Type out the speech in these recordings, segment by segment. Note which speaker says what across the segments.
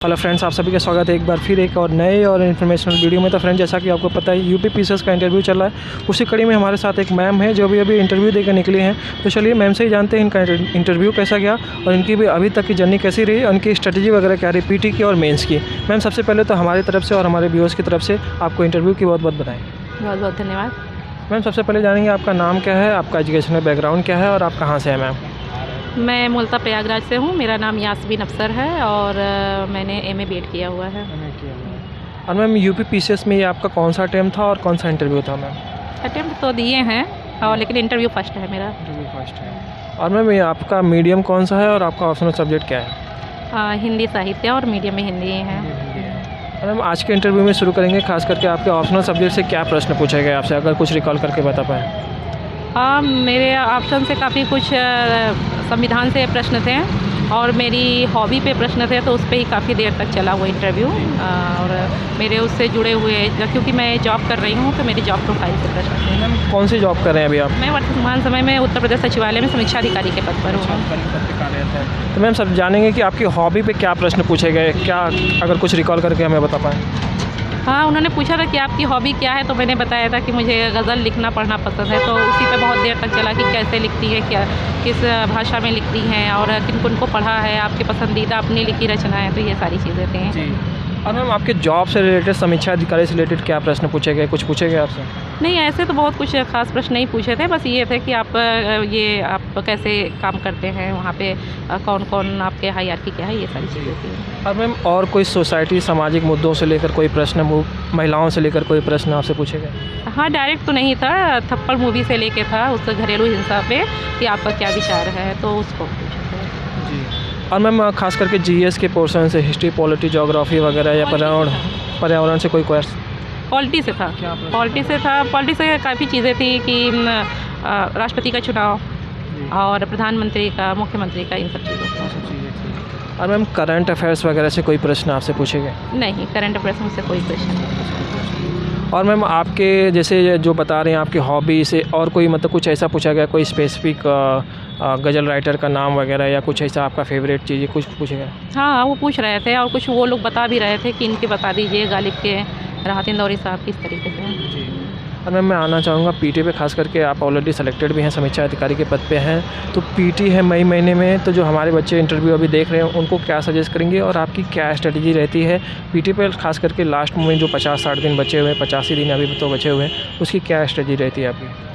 Speaker 1: Hello friends, आप सभी का स्वागत है एक बार फिर एक और नए और इन्फॉर्मेशनल वीडियो में। तो फ्रेंड्स, जैसा कि आपको पता है यूपी पीसीएस का इंटरव्यू चल रहा है, उसी कड़ी में हमारे साथ एक मैम है जो अभी इंटरव्यू देकर निकली हैं। तो चलिए मैम से ही जानते हैं इनका इंटरव्यू कैसा गया और इनकी भी अभी तक की जर्नी कैसी रही, उनकी स्ट्रेटजी वगैरह क्या रही पीटी की और मेंस की। मैम, सबसे पहले तो हमारी तरफ से और हमारे व्यूअर्स की तरफ से आपको इंटरव्यू की बहुत बहुत बधाई।
Speaker 2: बहुत बहुत धन्यवाद।
Speaker 1: मैम, सबसे पहले जानेंगे आपका नाम क्या है, आपका एजुकेशनल बैकग्राउंड क्या है और आप कहाँ से हैं मैम?
Speaker 2: मैं मूलतः प्रयागराज से हूँ। मेरा नाम यास्मीन अफसर है और मैंने एमए बीएड किया हुआ है।
Speaker 1: और मैम, यूपी पीसीएस में ये आपका कौन सा अटेम्प्ट था और कौन सा इंटरव्यू था मैम?
Speaker 2: अटेम्प्ट तो दिए हैं और लेकिन इंटरव्यू फर्स्ट है मेरा।
Speaker 1: इंटरव्यू फर्स्ट है। और मैम, ये आपका मीडियम कौन सा है और आपका ऑप्शनल सब्जेक्ट क्या है?
Speaker 2: हिंदी साहित्य और मीडियम में हिंदी है।
Speaker 1: और मैम, आज के इंटरव्यू में शुरू करेंगे खास करके आपके ऑप्शनल सब्जेक्ट से क्या प्रश्न पूछे गए आपसे, अगर कुछ रिकॉल करके बता पाएँ।
Speaker 2: मेरे ऑप्शन से काफ़ी कुछ संविधान से प्रश्न थे और मेरी हॉबी पे प्रश्न थे, तो उस पर ही काफ़ी देर तक चला वो इंटरव्यू। और मेरे उससे जुड़े हुए, क्योंकि मैं जॉब कर रही हूँ तो मेरी जॉब प्रोफाइल से प्रश्न थे।
Speaker 1: मैम, कौन सी जॉब कर रहे हैं अभी आप?
Speaker 2: मैं वर्तमान समय में उत्तर प्रदेश सचिवालय में समीक्षा अधिकारी के पद पर हूँ।
Speaker 1: तो मैम, सब जानेंगे कि आपकी हॉबी पे क्या प्रश्न पूछे गए, क्या अगर कुछ रिकॉल करके हमें बता पाएँ।
Speaker 2: हाँ, उन्होंने पूछा था कि आपकी हॉबी क्या है, तो मैंने बताया था कि मुझे गज़ल लिखना पढ़ना पसंद है। तो उसी पे बहुत देर तक चला कि कैसे लिखती है, क्या किस भाषा में लिखती हैं और किन को पढ़ा है, आपकी पसंदीदा अपनी लिखी रचना है, तो ये सारी चीज़ें थी।
Speaker 1: जी। और मैम, आपके जॉब से रिलेटेड, समीक्षा अधिकारी से रिलेटेड क्या प्रश्न पूछे गए, कुछ पूछे गए आपसे?
Speaker 2: नहीं, ऐसे तो बहुत कुछ खास प्रश्न नहीं पूछे थे। बस ये थे कि आप कैसे काम करते हैं, वहाँ पे कौन कौन आपके हायरार्की क्या है, ये सारी चीज़ें थी।
Speaker 1: और मैम, और कोई सोसाइटी सामाजिक मुद्दों से लेकर कोई प्रश्न, महिलाओं से लेकर कोई प्रश्न आपसे पूछे गए?
Speaker 2: हाँ, डायरेक्ट तो नहीं था, थप्पड़ मूवी से लेके था उस घरेलू हिंसा पे कि आपका क्या विचार है, तो उसको पूछा था।
Speaker 1: जी। और मैम, खास करके जीएस के पोर्शन से हिस्ट्री, पॉलिटी, ज्योग्राफी वगैरह या पर्यावरण से कोई क्वेश्चन?
Speaker 2: पॉलिटी से था। पॉलिटी से काफ़ी चीज़ें थी कि राष्ट्रपति का चुनाव और प्रधानमंत्री का, मुख्यमंत्री का, इन सब चीज़ों का।
Speaker 1: और मैम, करंट अफेयर्स वगैरह से कोई प्रश्न आपसे पूछे गए?
Speaker 2: नहीं, करंट अफेयर्स में से कोई क्वेश्चन नहीं।
Speaker 1: और मैम, आपके जैसे जो बता रहे हैं आपकी हॉबी से और कोई मतलब कुछ ऐसा पूछा गया, कोई स्पेसिफिक गज़ल राइटर का नाम वगैरह या कुछ ऐसा आपका फेवरेट चीज़ कुछ पूछे गए?
Speaker 2: हाँ, वो पूछ रहे थे और कुछ वो लोग बता भी रहे थे कि इनके बता दीजिए, गालिब के, राहत इंदौरी साहब किस तरीके से।
Speaker 1: जी। और मैम, मैं आना चाहूँगा पीटी पे, खास करके आप ऑलरेडी सेलेक्टेड भी हैं, समीक्षा अधिकारी के पद पे हैं। तो पीटी है मई महीने में, तो जो हमारे बच्चे इंटरव्यू अभी देख रहे हैं उनको क्या सजेस्ट करेंगे और आपकी क्या स्ट्रेटजी रहती है पीटी पे, खास करके लास्ट में जो 50-60 दिन बचे हुए हैं, 85 दिन अभी तो बचे हुए हैं, उसकी क्या स्ट्रेटजी रहती है आपकी?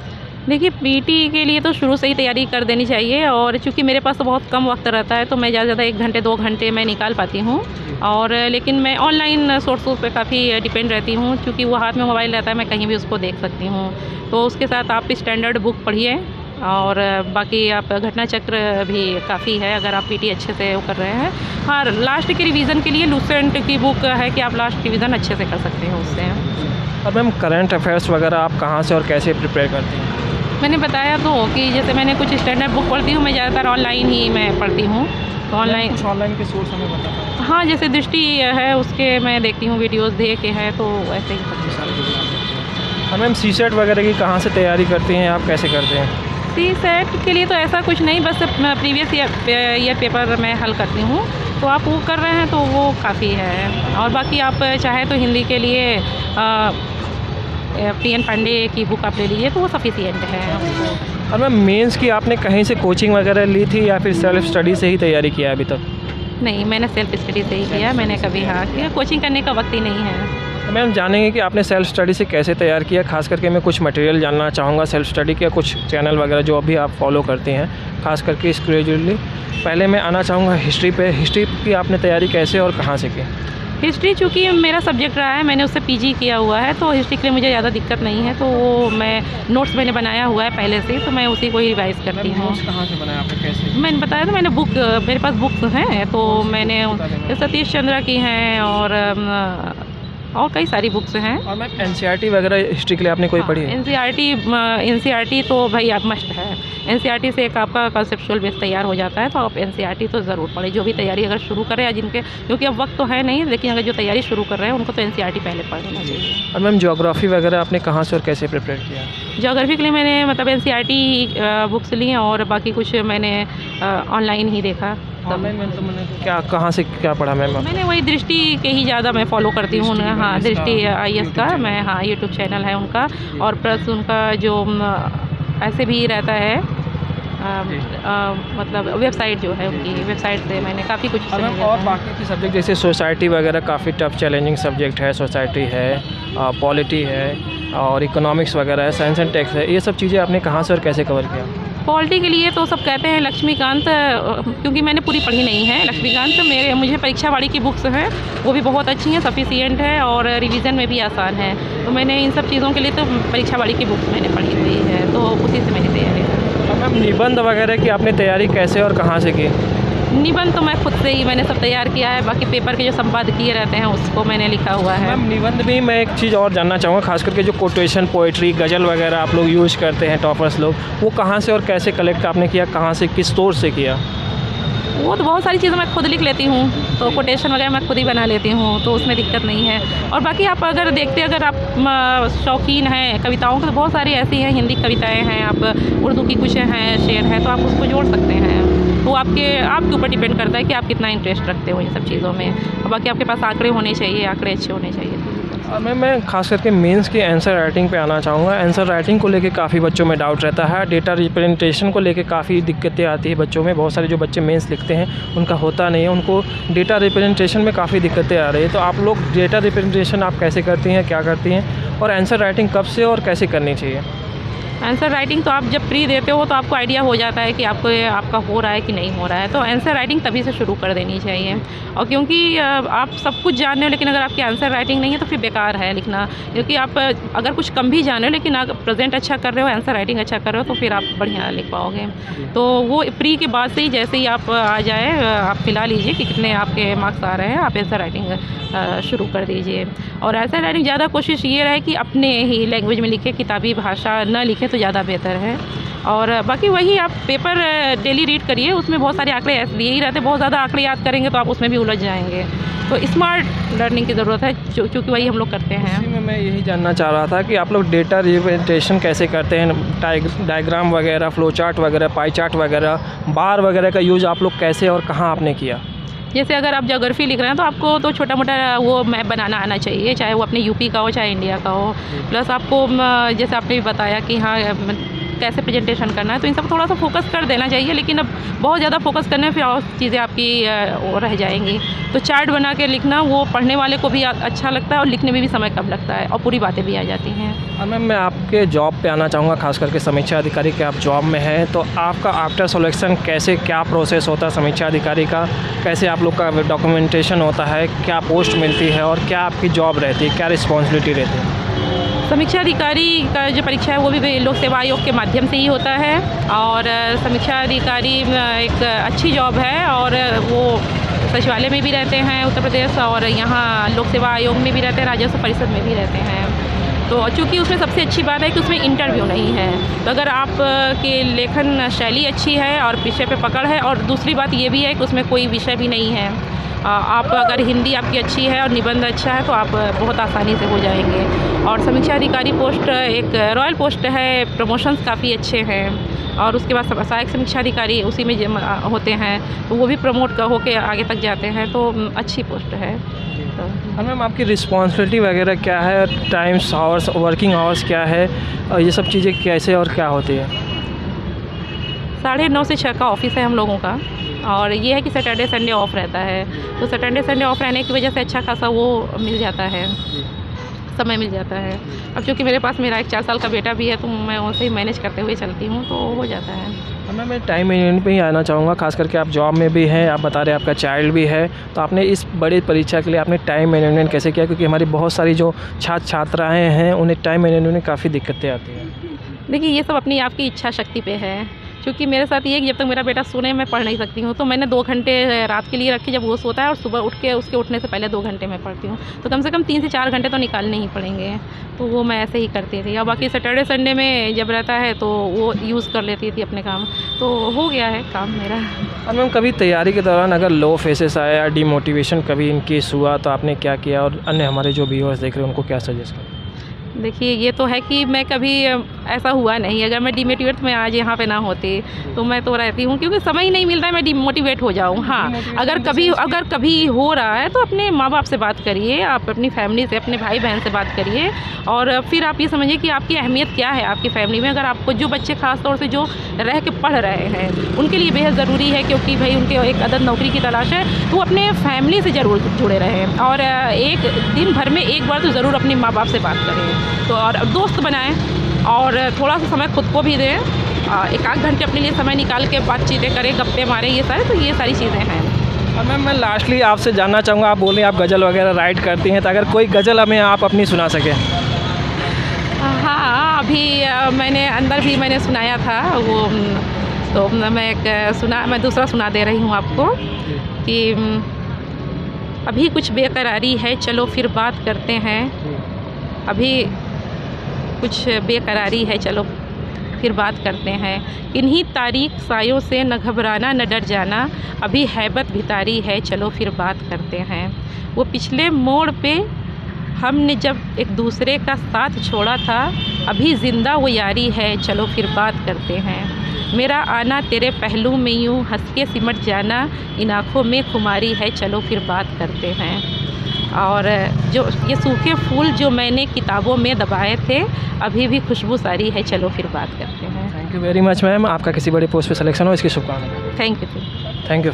Speaker 2: देखिए, पीटी के लिए तो शुरू से ही तैयारी कर देनी चाहिए और चूँकि मेरे पास तो बहुत कम वक्त रहता है, तो मैं ज़्यादा से ज़्यादा 1 घंटे 2 घंटे मैं निकाल पाती हूँ। और लेकिन मैं ऑनलाइन सोर्सों पे काफ़ी डिपेंड रहती हूँ, क्योंकि वो हाथ में मोबाइल रहता है, मैं कहीं भी उसको देख सकती हूँ। तो उसके साथ आप स्टैंडर्ड बुक पढ़िए और बाकी आप घटना चक्र भी काफ़ी है अगर आप पीटी अच्छे से वो कर रहे हैं। हाँ, लास्ट के रिवीजन के लिए लूसेंट की बुक है कि आप लास्ट रिवीजन अच्छे से कर सकते हैं उससे।
Speaker 1: और मैम, करंट अफेयर्स वगैरह आप कहाँ से और कैसे प्रिपेयर करती हैं?
Speaker 2: मैंने बताया तो कि जैसे मैंने कुछ स्टैंडर्ड बुक पढ़ती हूँ, मैं ज़्यादातर ऑनलाइन ही मैं पढ़ती हूँ। तो
Speaker 1: ऑनलाइन के सोर्स हमें बता।
Speaker 2: हाँ, जैसे दृष्टि है उसके मैं देखती हूँ, वीडियोस देख के है, तो ऐसे ही सब।
Speaker 1: और मैम, सीसेट वगैरह की कहाँ से तैयारी करती हैं आप, कैसे करते हैं?
Speaker 2: सीसेट के लिए तो ऐसा कुछ नहीं, बस प्रीवियस ईयर पेपर मैं हल करती हूँ, तो आप वो कर रहे हैं तो वो काफ़ी है। और बाकी आप चाहे तो हिंदी के लिए PN पांडे की बुक आप ले लीजिए, तो वो सफिशिएंट है।
Speaker 1: और मैम, मेंस की आपने कहीं से कोचिंग वगैरह ली थी या फिर सेल्फ स्टडी से ही तैयारी किया अभी तक?
Speaker 2: नहीं, मैंने सेल्फ स्टडी से ही किया। मैंने कभी कोचिंग करने का वक्त ही नहीं है।
Speaker 1: तो मैम, जानेंगे कि आपने सेल्फ स्टडी से कैसे तैयार किया, खास करके मैं कुछ मटेरियल जानना चाहूँगा सेल्फ स्टडी के, कुछ चैनल वगैरह जो अभी आप फॉलो करते हैं, खास करके ग्रेजुएटली। पहले मैं आना चाहूँगा हिस्ट्री पे। हिस्ट्री की आपने तैयारी कैसे और कहाँ से की?
Speaker 2: हिस्ट्री चूँकि मेरा सब्जेक्ट रहा है, मैंने उससे पीजी किया हुआ है, तो हिस्ट्री के लिए मुझे ज़्यादा दिक्कत नहीं है। तो वो मैं नोट्स मैंने बनाया हुआ है पहले से, तो मैं उसी को ही रिवाइज़ करती हूँ।
Speaker 1: नोट्स कहाँ से बनाया आपने, कैसे?
Speaker 2: मैंने बताया था, मैंने बुक, मेरे पास बुक्स हैं, तो मैंने सतीश चंद्र की हैं और कई सारी बुक्स हैं।
Speaker 1: और मैम, एनसीईआरटी वगैरह हिस्ट्री के लिए आपने कोई पढ़ी है?
Speaker 2: एनसीईआरटी तो भाई आप मस्ट है। एनसीईआरटी से एक आपका कंसेप्चुअल बेस तैयार हो जाता है, तो आप एनसीईआरटी तो ज़रूर पढ़ें। जो भी तैयारी अगर शुरू करें या जिनके, क्योंकि अब वक्त तो है नहीं, लेकिन अगर जो तैयारी शुरू कर रहे हैं उनको तो एनसीईआरटी पहले पढ़ लेना चाहिए।
Speaker 1: और मैम, ज्योग्राफी वगैरह आपने कहाँ से और कैसे प्रिपेयर किया?
Speaker 2: ज्योग्राफी के लिए मैंने मतलब एनसीईआरटी बुक्स ली और बाकी कुछ मैंने ऑनलाइन ही देखा।
Speaker 1: ऑनलाइन में तो मैंने क्या कहाँ से क्या पढ़ा मैम?
Speaker 2: मैंने वही दृष्टि के ही ज़्यादा मैं फॉलो करती हूँ। हाँ, दृष्टि IAS का मैं, हाँ, यूट्यूब चैनल है उनका, और प्लस उनका जो ऐसे भी रहता है मतलब वेबसाइट जो है, उनकी वेबसाइट से मैंने काफ़ी कुछ
Speaker 1: और मैम और बाकी के सब्जेक्ट जैसे सोसाइटी वगैरह काफ़ी टफ चैलेंजिंग सब्जेक्ट है, सोसाइटी है, पॉलिटी है और इकोनॉमिक्स वगैरह है, साइंस एंड टेक्स है, ये सब चीज़ें आपने कहाँ से और कैसे कवर किया?
Speaker 2: पॉलिटी के लिए तो सब कहते हैं लक्ष्मीकांत, क्योंकि मैंने पूरी पढ़ी नहीं है लक्ष्मीकांत। मुझे परीक्षा वाली की बुक्स हैं, वो भी बहुत अच्छी हैं, सफिशिएंट है और रिवीजन में भी आसान है। तो मैंने इन सब चीज़ों के लिए तो परीक्षा वाली की बुक्स मैंने पढ़ी हुई है, तो उसी से मेरी तैयारी है।
Speaker 1: मैम निबंध वगैरह की आपने तैयारी कैसे और कहाँ से की?
Speaker 2: निबंध तो मैं खुद से ही मैंने सब तैयार किया है, बाकी पेपर के जो संपादकीय रहते हैं उसको मैंने लिखा हुआ है।
Speaker 1: मैम निबंध भी मैं एक चीज़ और जानना चाहूँगा, खास करके जो कोटेशन, पोइट्री, गज़ल वगैरह आप लोग यूज़ करते हैं टॉपर्स लोग, वो कहाँ से और कैसे कलेक्ट आपने किया, कहाँ से, किस सोर्स से किया?
Speaker 2: वो तो बहुत सारी चीज़ें मैं खुद लिख लेती हूँ, तो कोटेशन वगैरह मैं खुद ही बना लेती हूँ, तो उसमें दिक्कत नहीं है। और बाकी आप अगर देखते, अगर आप शौकीन हैं कविताओं के, तो बहुत सारी ऐसी हैं हिंदी कविताएं हैं, आप उर्दू की कुछ हैं, शेर है, तो आप उसको जोड़ सकते हैं। वो आपके ऊपर डिपेंड करता है कि आप कितना इंटरेस्ट रखते हो इन सब चीज़ों में। और बाकी आपके पास आंकड़े होने चाहिए, आंकड़े अच्छे होने चाहिए।
Speaker 1: और मैं खास करके मेंस की आंसर राइटिंग पे आना चाहूँगा। आंसर राइटिंग को लेके काफ़ी बच्चों में डाउट रहता है, डेटा रिप्रेजेंटेशन को लेके काफ़ी दिक्कतें आती है बच्चों में। बहुत सारे जो बच्चे मेंस लिखते हैं उनका होता नहीं है, उनको डेटा रिप्रेजेंटेशन में काफ़ी दिक्कतें आ रही है। तो आप लोग डेटा रिप्रेजेंटेशन आप कैसे करती हैं, क्या करती हैं, और आंसर राइटिंग कब से और कैसे करनी चाहिए?
Speaker 2: आंसर राइटिंग तो आप जब प्री देते हो तो आपको आइडिया हो जाता है कि आपका हो रहा है कि नहीं हो रहा है, तो आंसर राइटिंग तभी से शुरू कर देनी चाहिए। और क्योंकि आप सब कुछ जान रहे हो लेकिन अगर आपकी आंसर राइटिंग नहीं है तो फिर बेकार है लिखना। क्योंकि आप अगर कुछ कम भी जान रहे हो लेकिन आप प्रेजेंट अच्छा कर रहे हो, आंसर राइटिंग अच्छा कर रहे हो, तो फिर आप बढ़िया लिख पाओगे। तो वो प्री के बाद से ही जैसे ही आप आ जाए, आप मिला लीजिए कि कितने आपके मार्क्स आ रहे हैं, आप आंसर राइटिंग शुरू कर दीजिए। और आंसर राइटिंग ज़्यादा कोशिश ये रहे कि अपने ही लैंग्वेज में लिखे, किताबी भाषा न लिखे तो ज़्यादा बेहतर है। और बाकी वही आप पेपर डेली रीड करिए, उसमें बहुत सारे आंकड़े ऐसे दिए ही रहते हैं। बहुत ज़्यादा आंकड़े याद करेंगे तो आप उसमें भी उलझ जाएंगे। तो स्मार्ट लर्निंग की ज़रूरत है, क्योंकि वही हम लोग करते हैं।
Speaker 1: इसी में मैं यही जानना चाह रहा था कि आप लोग डेटा रिप्रेजेंटेशन कैसे करते हैं, डायग्राम वगैरह, फ्लो चार्ट वगैरह, पाई चार्ट वगैरह, बार वगैरह का यूज़ आप लोग कैसे और कहाँ आपने किया?
Speaker 2: जैसे अगर आप ज्योग्राफी लिख रहे हैं तो आपको तो छोटा मोटा वो मैप बनाना आना चाहिए, चाहे वो अपने यूपी का हो चाहे इंडिया का हो। प्लस आपको जैसे आपने भी बताया कि हाँ कैसे प्रेजेंटेशन करना है, तो इन सब थोड़ा सा फोकस कर देना चाहिए। लेकिन अब बहुत ज़्यादा फोकस करने फिर और चीज़ें आपकी वो रह जाएंगी। तो चार्ट बना के लिखना वो पढ़ने वाले को भी अच्छा लगता है और लिखने में भी समय कम लगता है और पूरी बातें भी आ जाती हैं।
Speaker 1: और मैम मैं आपके जॉब पे आना चाहूँगा, खास करके समीक्षा अधिकारी के आप जॉब में हैं, तो आपका आफ्टर सिलेक्शन कैसे, क्या प्रोसेस होता है समीक्षा अधिकारी का, कैसे आप लोग का डॉक्यूमेंटेशन होता है, क्या पोस्ट मिलती है और क्या आपकी जॉब रहती है, क्या रिस्पॉन्सिबिलिटी रहती है?
Speaker 2: समीक्षा अधिकारी का जो परीक्षा है वो भी लोक सेवा आयोग के माध्यम से ही होता है। और समीक्षा अधिकारी एक अच्छी जॉब है और वो सचिवालय में भी रहते हैं उत्तर प्रदेश, और यहाँ लोक सेवा आयोग में भी रहते हैं, राजस्व परिषद में भी रहते हैं। तो चूँकि उसमें सबसे अच्छी बात है कि उसमें इंटरव्यू नहीं है। तो अगर आप के लेखन शैली अच्छी है और विषय पे पकड़ है, और दूसरी बात ये भी है कि उसमें कोई विषय भी नहीं है, आप अगर हिंदी आपकी अच्छी है और निबंध अच्छा है तो आप बहुत आसानी से हो जाएंगे। और समीक्षा अधिकारी पोस्ट एक रॉयल पोस्ट है, प्रमोशंस काफ़ी अच्छे हैं। और उसके बाद सहायक समीक्षा अधिकारी उसी में होते हैं, तो वो भी प्रमोट होके आगे तक जाते हैं, तो अच्छी पोस्ट है।
Speaker 1: और मैम आपकी रिस्पॉन्सिबिलिटी वगैरह क्या है, टाइम्स, आवर्स, वर्किंग आवर्स क्या है, और ये सब चीज़ें कैसे और क्या होती है?
Speaker 2: 9:30 से 6 का ऑफिस है हम लोगों का। और ये है कि सैटरडे संडे ऑफ रहता है, तो सैटरडे संडे ऑफ रहने की वजह से अच्छा खासा वो मिल जाता है, समय मिल जाता है। अब चूँकि मेरे पास मेरा एक 4 साल का बेटा भी है, तो मैं उसे ही मैनेज करते हुए चलती हूँ, तो हो जाता है।
Speaker 1: मैं टाइम मैनेजमेंट पे ही आना चाहूँगा, खास करके आप जॉब में भी हैं, आप बता रहे हैं आपका चाइल्ड भी है, तो आपने इस बड़ी परीक्षा के लिए आपने टाइम मैनेजमेंट कैसे किया? क्योंकि हमारी बहुत सारी जो छात्राएँ हैं उन्हें टाइम मैनेजमेंट में काफ़ी दिक्कतें आती हैं।
Speaker 2: देखिए ये सब अपनी आपकी इच्छा शक्ति पे है। क्योंकि मेरे साथ ये है कि जब तक मेरा बेटा सोने मैं पढ़ नहीं सकती हूँ, तो मैंने 2 घंटे रात के लिए रखे जब वो सोता है, और सुबह उठ के उसके उठने से पहले 2 घंटे मैं पढ़ती हूँ। तो कम से कम 3 से 4 घंटे तो निकालने ही पड़ेंगे, तो वो मैं ऐसे ही करती थी। और बाकी सैटरडे संडे में जब रहता है तो वो यूज़ कर लेती थी अपने काम, तो हो गया है काम मेरा।
Speaker 1: और मैम कभी तैयारी के दौरान अगर लो फेसेस आया या डीमोटिवेशन कभी इन केस हुआ, तो आपने क्या किया, और अन्य हमारे जो व्यूअर्स देख रहे हैं उनको क्या सजेस्ट करें?
Speaker 2: देखिए ये तो है कि मैं कभी ऐसा हुआ नहीं, अगर मैं डिमोटिवेट में आज यहाँ पे ना होती तो मैं तो रहती हूँ, क्योंकि समय ही नहीं मिलता है मैं डिमोटिवेट हो जाऊँ। हाँ, अगर कभी हो रहा है तो अपने माँ बाप से बात करिए, आप अपनी फैमिली से, अपने भाई बहन से बात करिए, और फिर आप ये समझिए कि आपकी अहमियत क्या है आपकी फैमिली में। अगर आपको जो बच्चे खास तौर से जो रह के पढ़ रहे हैं उनके लिए बेहद ज़रूरी है, क्योंकि भाई उनके एक अदद नौकरी की तलाश है, तो वो अपने फैमिली से ज़रूर जुड़े रहें, और एक दिन भर में एक बार तो ज़रूर अपने माँ बाप से बात करें, तो और दोस्त बनाएं, और थोड़ा सा समय खुद को भी दें, एक आध घंटे अपने लिए समय निकाल के बातचीतें करें, गप्पे मारें, ये सारी चीज़ें हैं।
Speaker 1: और मैम मैं लास्टली आपसे जानना चाहूँगा, आप बोलें आप गज़ल वगैरह राइट करती हैं, तो अगर कोई गज़ल हमें आप अपनी सुना सकें।
Speaker 2: हाँ, अभी मैंने सुनाया था वो, तो मैं दूसरा सुना दे रही हूँ आपको कि अभी कुछ बेकरारी है, चलो फिर बात करते हैं। अभी कुछ बेकरारी है, चलो फिर बात करते हैं। इन्हीं तारीख सायों से न घबराना न डर जाना, अभी हैबत भी तारी है, चलो फिर बात करते हैं। वो पिछले मोड़ पे हमने जब एक दूसरे का साथ छोड़ा था, अभी ज़िंदा वो यारी है, चलो फिर बात करते हैं। मेरा आना तेरे पहलू में यूँ हंस के सिमट जाना, इन आँखों में खुमारी है, चलो फिर बात करते हैं। और जो ये सूखे फूल जो मैंने किताबों में दबाए थे, अभी भी खुशबू सारी है, चलो फिर बात करते हैं।
Speaker 1: Thank you very much ma'am, आपका किसी बड़े पोस्ट पे सिलेक्शन हो इसकी शुभकामनाएं।
Speaker 2: Thank you.
Speaker 1: Thank you.